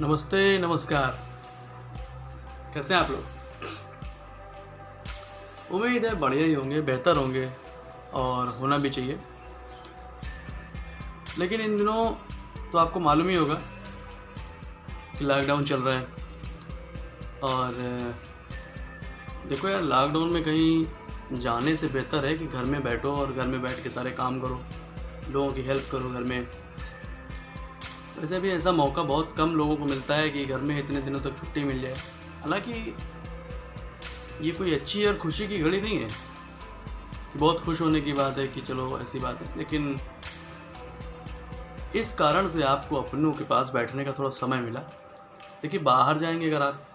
नमस्ते, नमस्कार। कैसे हैं आप लोग? उम्मीद है बढ़िया ही होंगे, बेहतर होंगे और होना भी चाहिए। लेकिन इन दिनों तो आपको मालूम ही होगा कि लॉकडाउन चल रहा है और देखो यार, लॉकडाउन में कहीं जाने से बेहतर है कि घर में बैठो और घर में बैठ के सारे काम करो, लोगों की हेल्प करो घर में। वैसे भी ऐसा मौका बहुत कम लोगों को मिलता है कि घर में इतने दिनों तक छुट्टी मिल जाए। हालांकि ये कोई अच्छी और खुशी की घड़ी नहीं है कि बहुत खुश होने की बात है कि चलो ऐसी बात है, लेकिन इस कारण से आपको अपनों के पास बैठने का थोड़ा समय मिला। देखिए, बाहर जाएंगे अगर आप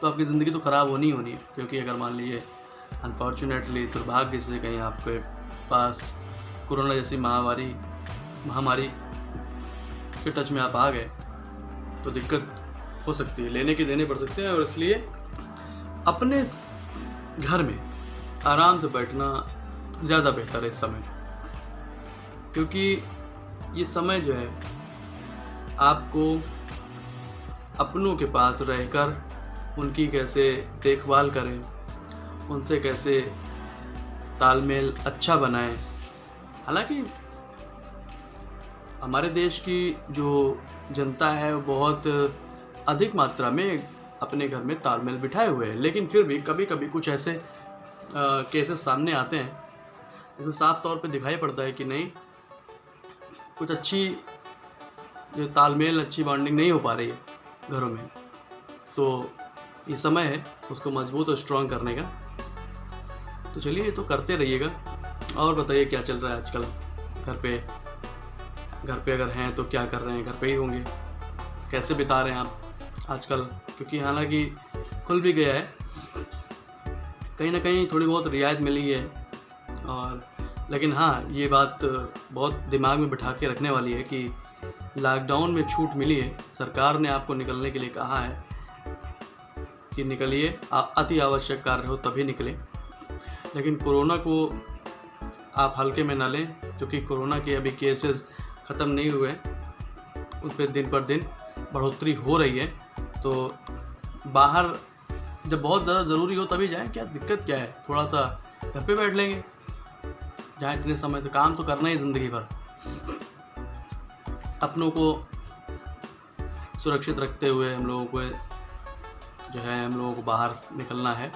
तो आपकी ज़िंदगी तो ख़राब होनी ही होनी है, क्योंकि अगर मान लीजिए अनफॉर्चुनेटली दुर्भाग्य से कहीं आपके पास कोरोना जैसी महामारी के टच में आप आ गए तो दिक्कत हो सकती है, लेने के देने पड़ सकते हैं। और इसलिए अपने घर में आराम से बैठना ज़्यादा बेहतर है इस समय, क्योंकि ये समय जो है आपको अपनों के पास रहकर उनकी कैसे देखभाल करें, उनसे कैसे तालमेल अच्छा बनाएं। हालांकि हमारे देश की जो जनता है वो बहुत अधिक मात्रा में अपने घर में तालमेल बिठाए हुए है, लेकिन फिर भी कभी कभी कुछ ऐसे केसेस सामने आते हैं जिसमें साफ तौर पे दिखाई पड़ता है कि नहीं, कुछ अच्छी जो तालमेल, अच्छी बॉन्डिंग नहीं हो पा रही है घरों में। तो ये समय है उसको मजबूत और स्ट्रॉन्ग करने का। तो चलिए, ये तो करते रहिएगा। और बताइए क्या चल रहा है आजकल घर पे अगर हैं तो क्या कर रहे हैं? घर पे ही होंगे, कैसे बिता रहे हैं आप आजकल? क्योंकि हालांकि खुल भी गया है, कहीं ना कहीं थोड़ी बहुत रियायत मिली है और लेकिन हाँ, ये बात बहुत दिमाग में बिठा के रखने वाली है कि लॉकडाउन में छूट मिली है, सरकार ने आपको निकलने के लिए कहा है कि निकलिए, अति आवश्यक कार्य हो तभी निकलें। लेकिन कोरोना को आप हल्के में ना लें, क्योंकि कोरोना के अभी केसेस ख़त्म नहीं हुए, उस पर दिन पर दिन बढ़ोतरी हो रही है। तो बाहर जब बहुत ज़्यादा ज़रूरी हो तभी जाएं, क्या दिक्कत क्या है? थोड़ा सा घर पे बैठ लेंगे, जहाँ इतने समय तो काम तो करना ही ज़िंदगी भर। अपनों को सुरक्षित रखते हुए हम लोगों को बाहर निकलना है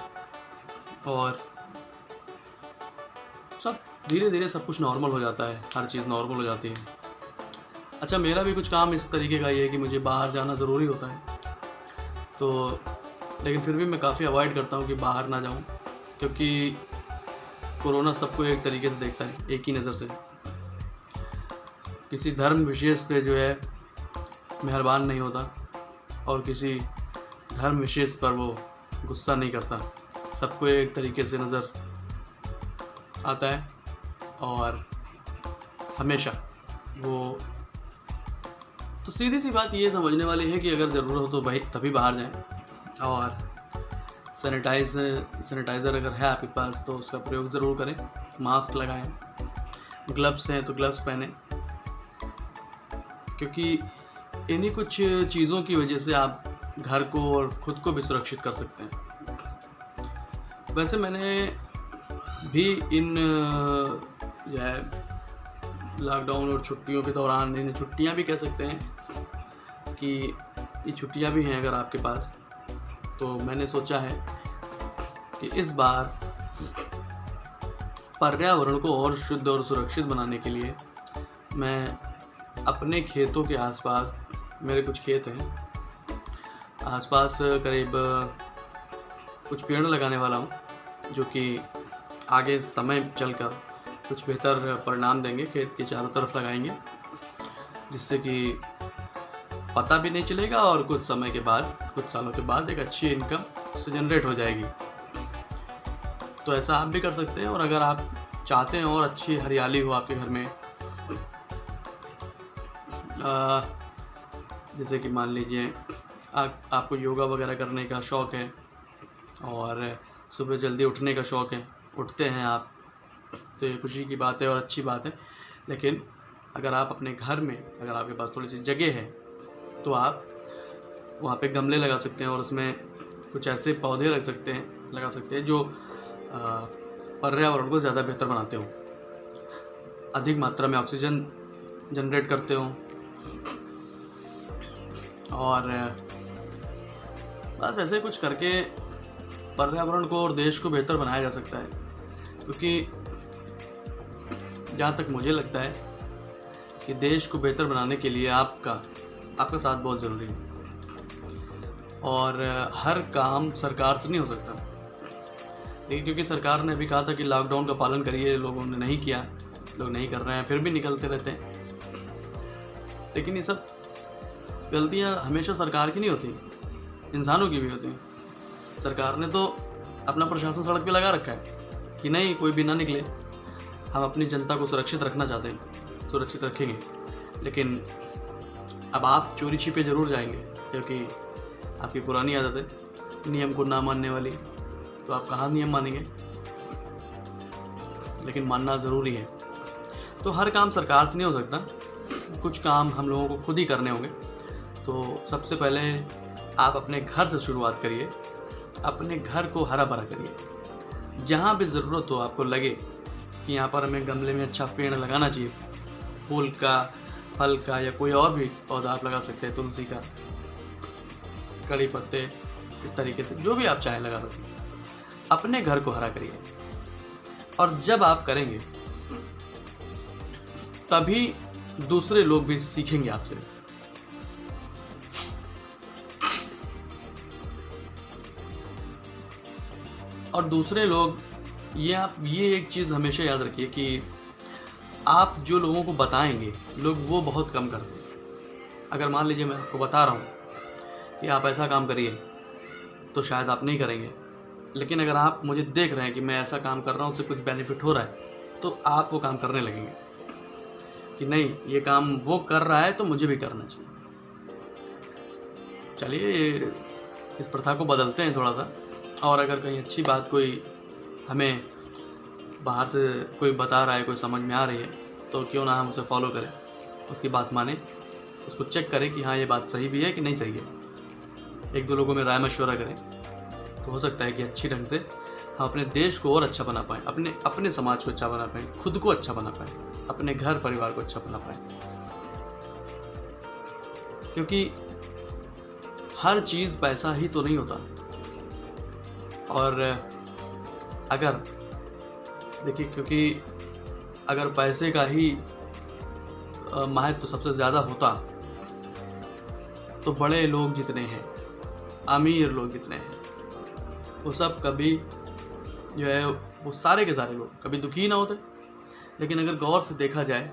और सब धीरे धीरे सब कुछ नॉर्मल हो जाता है, हर चीज़ नॉर्मल हो जाती है। अच्छा, मेरा भी कुछ काम इस तरीके का ये है कि मुझे बाहर जाना ज़रूरी होता है, तो लेकिन फिर भी मैं काफ़ी अवॉइड करता हूँ कि बाहर ना जाऊँ, क्योंकि कोरोना सबको एक तरीके से देखता है, एक ही नज़र से। किसी धर्म विशेष पे जो है मेहरबान नहीं होता और किसी धर्म विशेष पर वो गुस्सा नहीं करता, सबको एक तरीके से नज़र आता है और हमेशा वो। तो सीधी सी बात ये समझने वाली है कि अगर ज़रूरत हो तो भाई तभी बाहर जाएं और सैनिटाइज़र अगर है आपके पास तो उसका प्रयोग ज़रूर करें, मास्क लगाएं, ग्लव्स हैं तो ग्लव्स पहनें, क्योंकि इन्हीं कुछ चीज़ों की वजह से आप घर को और ख़ुद को भी सुरक्षित कर सकते हैं। वैसे मैंने भी इन जो है लॉकडाउन और छुट्टियों के दौरान, इन्हें छुट्टियां भी कह सकते हैं कि ये छुट्टियां भी हैं अगर आपके पास, तो मैंने सोचा है कि इस बार पर्यावरण को और शुद्ध और सुरक्षित बनाने के लिए मैं अपने खेतों के आसपास, मेरे कुछ खेत हैं आसपास, करीब कुछ पेड़ लगाने वाला हूँ, जो कि आगे समय चलकर कुछ बेहतर परिणाम देंगे। खेत के चारों तरफ लगाएंगे, जिससे कि पता भी नहीं चलेगा और कुछ समय के बाद, कुछ सालों के बाद एक अच्छी इनकम से जनरेट हो जाएगी। तो ऐसा आप भी कर सकते हैं। और अगर आप चाहते हैं और अच्छी हरियाली हो आपके घर में, जैसे कि मान लीजिए आपको योगा वगैरह करने का शौक़ है और सुबह जल्दी उठने का शौक़ है, उठते हैं आप, तो ये खुशी की बात है और अच्छी बात है। लेकिन अगर आप अपने घर में, अगर आपके पास थोड़ी सी जगह है तो आप वहाँ पे गमले लगा सकते हैं और उसमें कुछ ऐसे पौधे लगा सकते हैं जो पर्यावरण को ज़्यादा बेहतर बनाते हो, अधिक मात्रा में ऑक्सीजन जनरेट करते हो, और बस ऐसे कुछ करके पर्यावरण को और देश को बेहतर बनाया जा सकता है। क्योंकि जहाँ तक मुझे लगता है कि देश को बेहतर बनाने के लिए आपका साथ बहुत ज़रूरी है, और हर काम सरकार से नहीं हो सकता। लेकिन क्योंकि सरकार ने अभी कहा था कि लॉकडाउन का पालन करिए, लोगों ने नहीं किया, लोग नहीं कर रहे हैं, फिर भी निकलते रहते हैं। लेकिन ये सब गलतियाँ हमेशा सरकार की नहीं होती, इंसानों की भी होती हैं। सरकार ने तो अपना प्रशासन सड़क पे लगा रखा है कि नहीं, कोई भी ना निकले, हम अपनी जनता को सुरक्षित रखना चाहते हैं, सुरक्षित रखेंगे। लेकिन अब आप चोरी छिपे ज़रूर जाएंगे, क्योंकि आपकी पुरानी आदत है नियम को ना मानने वाली। तो आप कहाँ नियम मानेंगे, लेकिन मानना ज़रूरी है। तो हर काम सरकार से नहीं हो सकता, कुछ काम हम लोगों को खुद ही करने होंगे। तो सबसे पहले आप अपने घर से शुरुआत करिए, अपने घर को हरा भरा करिए। जहाँ भी ज़रूरत हो, आपको लगे कि यहाँ पर हमें गमले में अच्छा पेड़ लगाना चाहिए, फूल का, फल का, या कोई और भी पौधा आप लगा सकते हैं, तुलसी का, कड़ी पत्ते, इस तरीके से जो भी आप चाहें लगा सकते हैं। अपने घर को हरा करिए, और जब आप करेंगे तभी दूसरे लोग भी सीखेंगे आपसे। और दूसरे लोग, ये एक चीज़ हमेशा याद रखिए कि आप जो लोगों को बताएंगे, लोग वो बहुत कम करते हैं। अगर मान लीजिए मैं आपको बता रहा हूँ कि आप ऐसा काम करिए, तो शायद आप नहीं करेंगे। लेकिन अगर आप मुझे देख रहे हैं कि मैं ऐसा काम कर रहा हूँ, उससे कुछ बेनिफिट हो रहा है, तो आप वो काम करने लगेंगे कि नहीं, ये काम वो कर रहा है तो मुझे भी करना चाहिए। चलिए इस प्रथा को बदलते हैं थोड़ा सा। और अगर कहीं अच्छी बात कोई हमें बाहर से कोई बता रहा है, कोई समझ में आ रही है, तो क्यों ना हम उसे फॉलो करें, उसकी बात माने, उसको चेक करें कि हाँ ये बात सही भी है कि नहीं सही है। एक दो लोगों में राय मशवरा करें, तो हो सकता है कि अच्छी ढंग से हम अपने देश को और अच्छा बना पाएँ, अपने समाज को अच्छा बना पाएँ, खुद को अच्छा बना पाएँ, अपने घर परिवार को अच्छा बना पाएँ। क्योंकि हर चीज़ पैसा ही तो नहीं होता। और अगर देखिए, क्योंकि अगर पैसे का ही महत्व सबसे ज़्यादा होता, तो बड़े लोग जितने हैं, अमीर लोग जितने हैं, वो सब कभी जो है, वो सारे के सारे लोग कभी दुखी ना होते। लेकिन अगर गौर से देखा जाए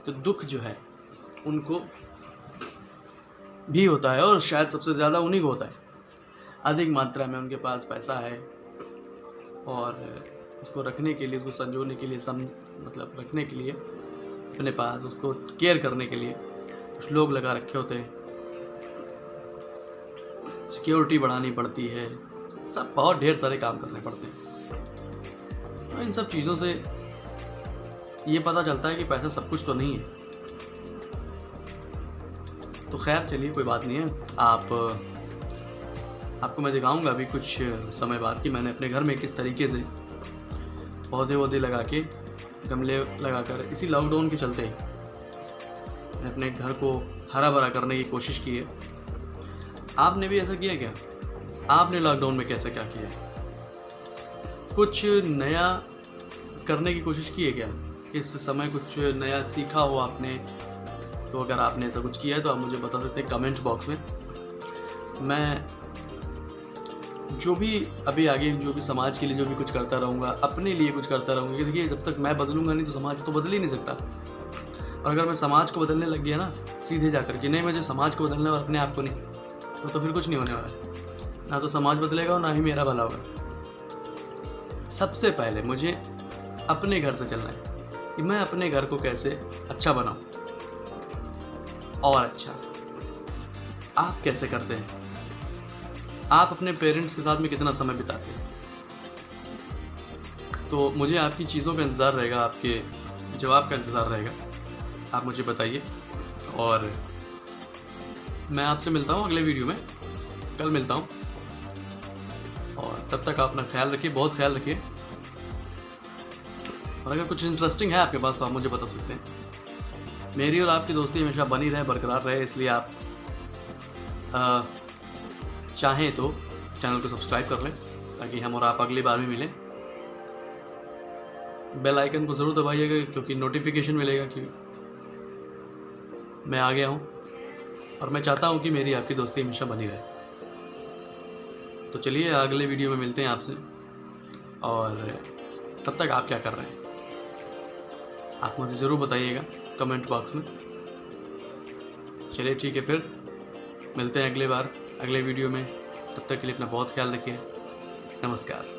तो दुख जो है उनको भी होता है, और शायद सबसे ज़्यादा उन्हीं को होता है। अधिक मात्रा में उनके पास पैसा है, और उसको रखने के लिए, उसको संजोने के लिए, मतलब रखने के लिए अपने पास, उसको केयर करने के लिए कुछ लोग लगा रखे होते हैं, सिक्योरिटी बढ़ानी पड़ती है, सब बहुत ढेर सारे काम करने पड़ते हैं। तो इन सब चीज़ों से ये पता चलता है कि पैसा सब कुछ तो नहीं है। तो खैर चलिए, कोई बात नहीं है। आपको मैं दिखाऊंगा अभी कुछ समय बाद कि मैंने अपने घर में किस तरीके से पौधे वौधे लगा के, गमले लगाकर, इसी लॉकडाउन के चलते मैंने अपने घर को हरा भरा करने की कोशिश की है। आपने भी ऐसा किया क्या? आपने लॉकडाउन में कैसे क्या किया? कुछ नया करने की कोशिश की है क्या? इस समय कुछ नया सीखा हो आपने? तो अगर आपने ऐसा कुछ किया है तो आप मुझे बता सकते हैं कमेंट बॉक्स में। मैं जो भी अभी आगे, जो भी समाज के लिए जो भी कुछ करता रहूँगा, अपने लिए कुछ करता रहूँगा। देखिए, जब तक मैं बदलूँगा नहीं तो समाज तो बदल ही नहीं सकता। और अगर मैं समाज को बदलने लग गया ना सीधे जाकर कि नहीं मुझे समाज को बदलना और अपने आप को नहीं, तो फिर कुछ नहीं होने वाला है। ना तो समाज बदलेगा और ना ही मेरा भला होगा। सबसे पहले मुझे अपने घर से चलना है कि मैं अपने घर को कैसे अच्छा बनाऊं। और अच्छा आप कैसे करते हैं? आप अपने पेरेंट्स के साथ में कितना समय बिताते हैं? तो मुझे आपकी चीज़ों का इंतज़ार रहेगा, आपके जवाब का इंतज़ार रहेगा। आप मुझे बताइए। और मैं आपसे मिलता हूँ अगले वीडियो में, कल मिलता हूँ। और तब तक आप अपना ख्याल रखिए, बहुत ख्याल रखिए। और अगर कुछ इंटरेस्टिंग है आपके पास तो आप मुझे बता सकते हैं। मेरी और आपकी दोस्ती हमेशा बनी रहे, बरकरार रहे, इसलिए आप चाहें तो चैनल को सब्सक्राइब कर लें ताकि हम और आप अगली बार भी मिलें। बेल आइकन को ज़रूर दबाइएगा क्योंकि नोटिफिकेशन मिलेगा कि मैं आ गया हूँ, और मैं चाहता हूँ कि मेरी आपकी दोस्ती हमेशा बनी रहे। तो चलिए अगले वीडियो में मिलते हैं आपसे, और तब तक आप क्या कर रहे हैं आप मुझे ज़रूर बताइएगा कमेंट बॉक्स में। चलिए ठीक है, फिर मिलते हैं अगले बार अगले वीडियो में। तब तक के लिए अपना बहुत ख्याल रखिए। नमस्कार।